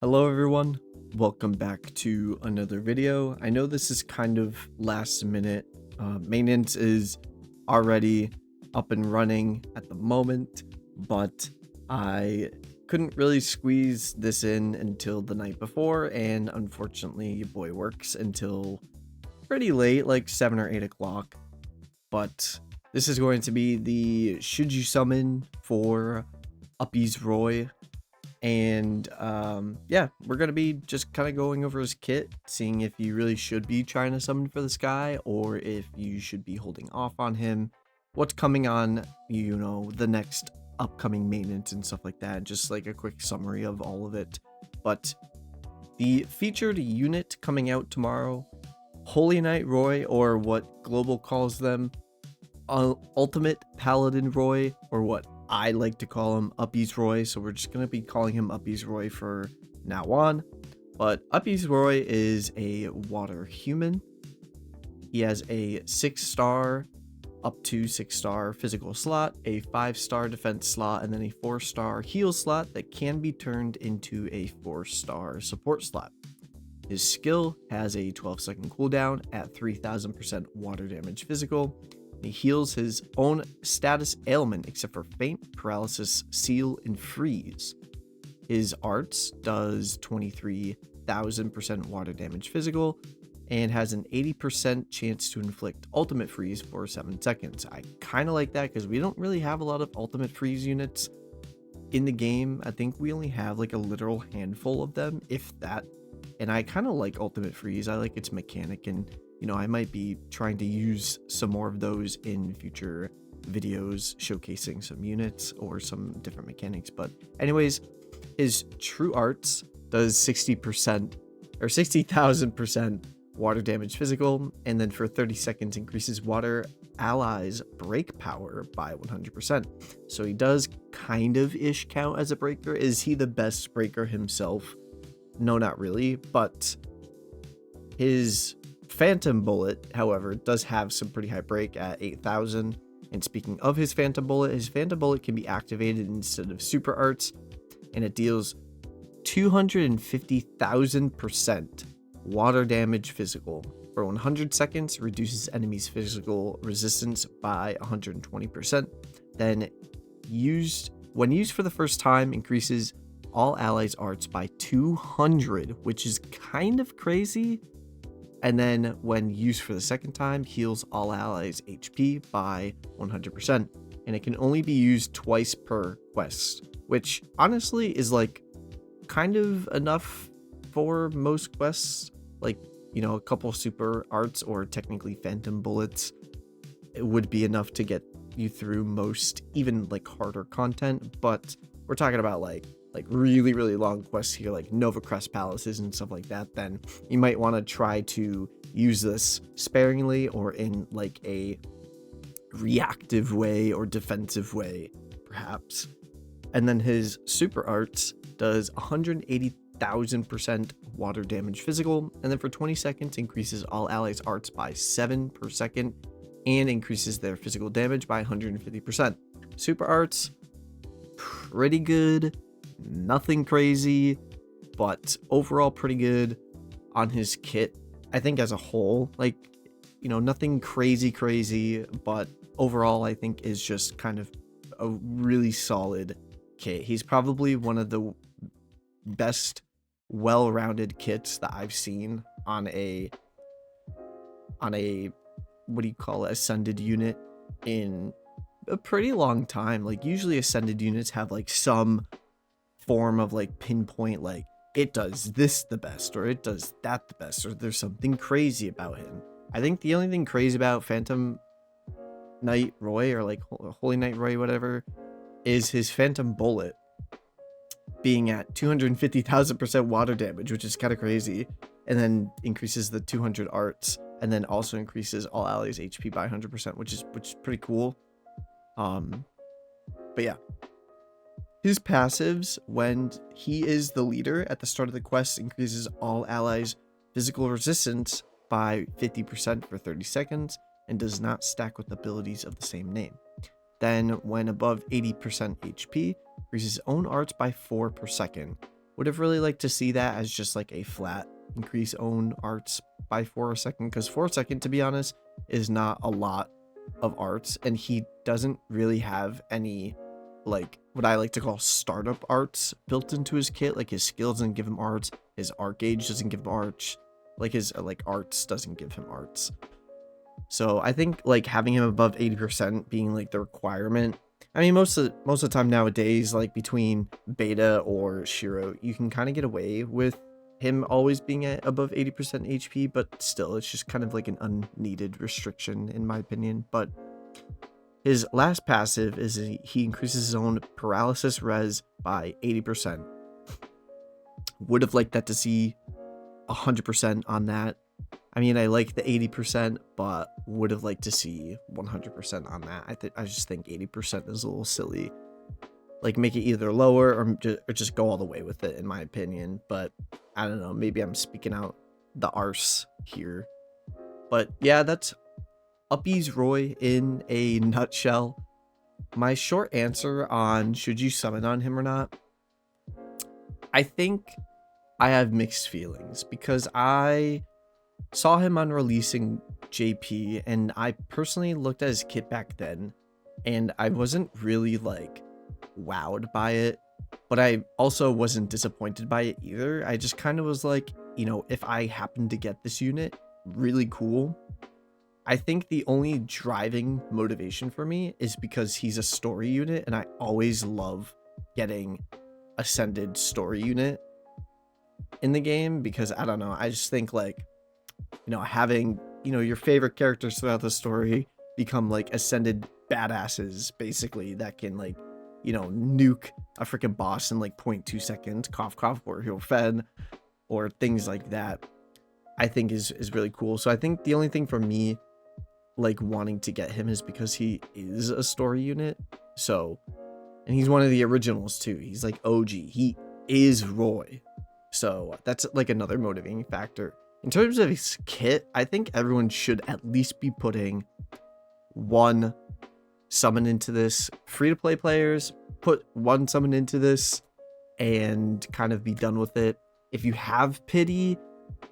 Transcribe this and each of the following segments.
Hello everyone, welcome back to another video. I know this is kind of last minute. Maintenance is already up and running at the moment, but I couldn't really squeeze this in until the night before, and unfortunately your boy works until pretty late, like 7 or 8 o'clock. But this is going to be the should you summon for Upy Roy. And yeah, we're gonna be just kind of going over his kit, seeing if you really should be trying to summon for this guy or if you should be holding off on him, what's coming on, the next upcoming maintenance and stuff like that. Just like a quick summary of all of it. But the featured unit coming out tomorrow, Holy Knight Roy, or what Global calls them, Ultimate Paladin Roy, or what I like to call him Upy Roy, so we're just going to be calling him Upy Roy for now on. But Upy Roy is a water human. He has a 6-star, up to 6-star physical slot, a 5-star defense slot, and then a 4-star heal slot that can be turned into a 4-star support slot. His skill has a 12-second cooldown at 3000% water damage physical. He heals his own status ailment except for faint, paralysis, seal, and freeze. His arts does 23,000% water damage physical and has an 80% chance to inflict ultimate freeze for 7 seconds. I kind of like that because we don't really have a lot of ultimate freeze units in the game. I think we only have like a literal handful of them, if that. And I kind of like ultimate freeze. I like its mechanic, and I might be trying to use some more of those in future videos showcasing some units or some different mechanics. But anyways, his true arts does 60% or 60,000% water damage physical, and then for 30 seconds increases water allies break power by 100%. So he does kind of ish count as a breaker. Is he the best breaker himself? No, not really, but his Phantom Bullet, however, does have some pretty high break at 8,000. And speaking of his Phantom Bullet can be activated instead of super arts, and it deals 250,000% water damage physical for 100 seconds, reduces enemies' physical resistance by 120%. Then when used for the first time, increases all allies' arts by 200, which is kind of crazy. And then when used for the second time, heals all allies' HP by 100%. And it can only be used twice per quest, which honestly is like kind of enough for most quests. Like, a couple super arts or technically phantom bullets, it would be enough to get you through most, even like harder content. But we're talking about like really, really long quests here, like Nova Crest Palaces and stuff like that, then you might want to try to use this sparingly or in like a reactive way or defensive way, perhaps. And then his super arts does 180,000% water damage physical, and then for 20 seconds increases all allies' arts by 7 per second and increases their physical damage by 150%. Super arts, pretty good. Nothing crazy, but overall pretty good on his kit. I think as a whole, like, nothing crazy, but overall I think is just kind of a really solid kit. He's probably one of the best well-rounded kits that I've seen on a what do you call it, ascended unit in a pretty long time. Like, usually ascended units have like some form of like pinpoint, like it does this the best or it does that the best, or there's something crazy about him. I think the only thing crazy about Phantom Knight Roy, or like Holy Knight Roy, whatever, is his Phantom Bullet being at 250,000% water damage, which is kind of crazy, and then increases the 200 arts, and then also increases all allies HP by 100%, which is pretty cool. But yeah, his passives, when he is the leader at the start of the quest, increases all allies' physical resistance by 50% for 30 seconds and does not stack with abilities of the same name. Then, when above 80% HP, increases his own arts by 4 per second. Would have really liked to see that as just like a flat increase own arts by 4 a second, because 4 a second, to be honest, is not a lot of arts, and he doesn't really have any like what I like to call startup arts built into his kit. Like his skills doesn't give him arts, his art gauge doesn't give him arts, like his like arts doesn't give him arts. So I think like having him above 80% being like the requirement. I mean, most of the time nowadays, like between Beta or Shiro, you can kind of get away with him always being at above 80% HP, but still, it's just kind of like an unneeded restriction in my opinion. But his last passive is he increases his own paralysis res by 80%. Would have liked that to see 100% on that. I mean, I like the 80%, but would have liked to see 100% on that. I just think 80% is a little silly. Like, make it either lower or just go all the way with it, in my opinion. But I don't know. Maybe I'm speaking out the arse here. But yeah, that's Upy Roy in a nutshell. My short answer on should you summon on him or not, I think I have mixed feelings, because I saw him on releasing JP, and I personally looked at his kit back then, and I wasn't really like wowed by it, but I also wasn't disappointed by it either. I just kind of was like, you know, if I happen to get this unit, really cool. I think the only driving motivation for me is because he's a story unit, and I always love getting ascended story unit in the game, because I don't know, I just think like, you know, having, you know, your favorite characters throughout the story become like ascended badasses, basically, that can like, you know, nuke a freaking boss in like 0.2 seconds, cough cough, or he'll fed, or things like that, I think is really cool. So I think the only thing for me like wanting to get him is because he is a story unit. So, and he's one of the originals too. He's like OG. He is Roy. So that's like another motivating factor. In terms of his kit, I think everyone should at least be putting one summon into this. Free-to-play players, put one summon into this and kind of be done with it. If you have pity,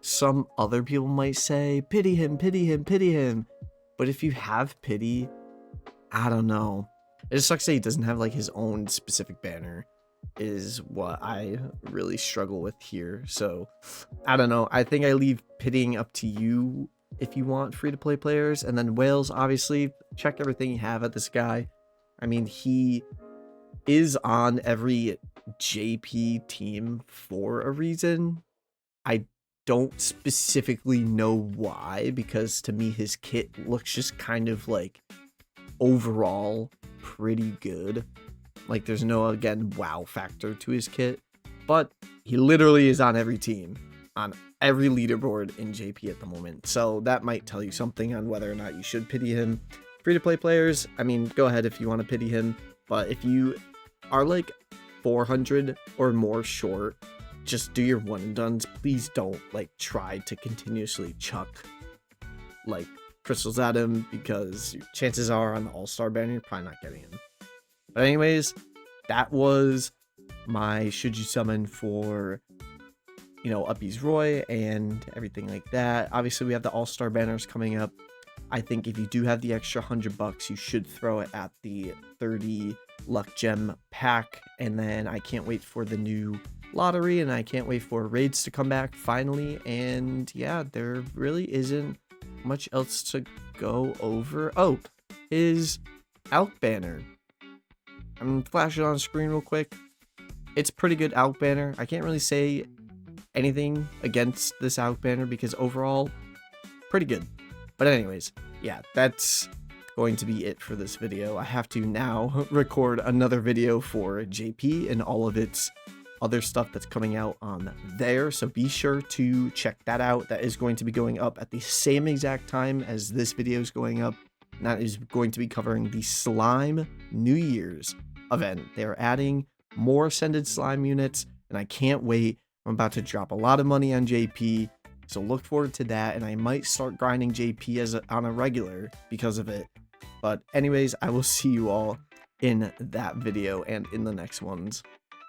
some other people might say, pity him, pity him, pity him. But if you have pity, I don't know. It just sucks that he doesn't have like his own specific banner, is what I really struggle with here. So I don't know. I think I leave pitying up to you if you want free-to-play players. And then Wales, obviously, check everything you have at this guy. I mean, he is on every JP team for a reason. I don't specifically know why, because to me his kit looks just kind of like overall pretty good. Like there's no, again, wow factor to his kit, but he literally is on every team, on every leaderboard in JP at the moment. So that might tell you something on whether or not you should pity him. Free-to-play players, I mean, go ahead if you want to pity him, but if you are like 400 or more short, just do your one and dones. Please don't like try to continuously chuck like crystals at him, because chances are on the all-star banner you're probably not getting him. But anyways, that was my should you summon for, you know, Upy Roy and everything like that. Obviously we have the all-star banners coming up. I think if you do have the extra $100, you should throw it at the 30 luck gem pack. And then I can't wait for the new lottery, and I can't wait for raids to come back finally. And yeah, there really isn't much else to go over. Oh, his Alk banner. I'm gonna flash it on screen real quick. It's pretty good Alk banner. I can't really say anything against this Alk banner because overall, pretty good. But anyways, yeah, that's going to be it for this video. I have to now record another video for JP and all of its other stuff that's coming out on there, so be sure to check that out. That is going to be going up at the same exact time as this video is going up, and that is going to be covering the Slime New Year's event. They're adding more Ascended Slime units, and I can't wait. I'm about to drop a lot of money on JP, so look forward to that, and I might start grinding JP on a regular because of it. But anyways, I will see you all in that video and in the next ones.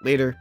Later.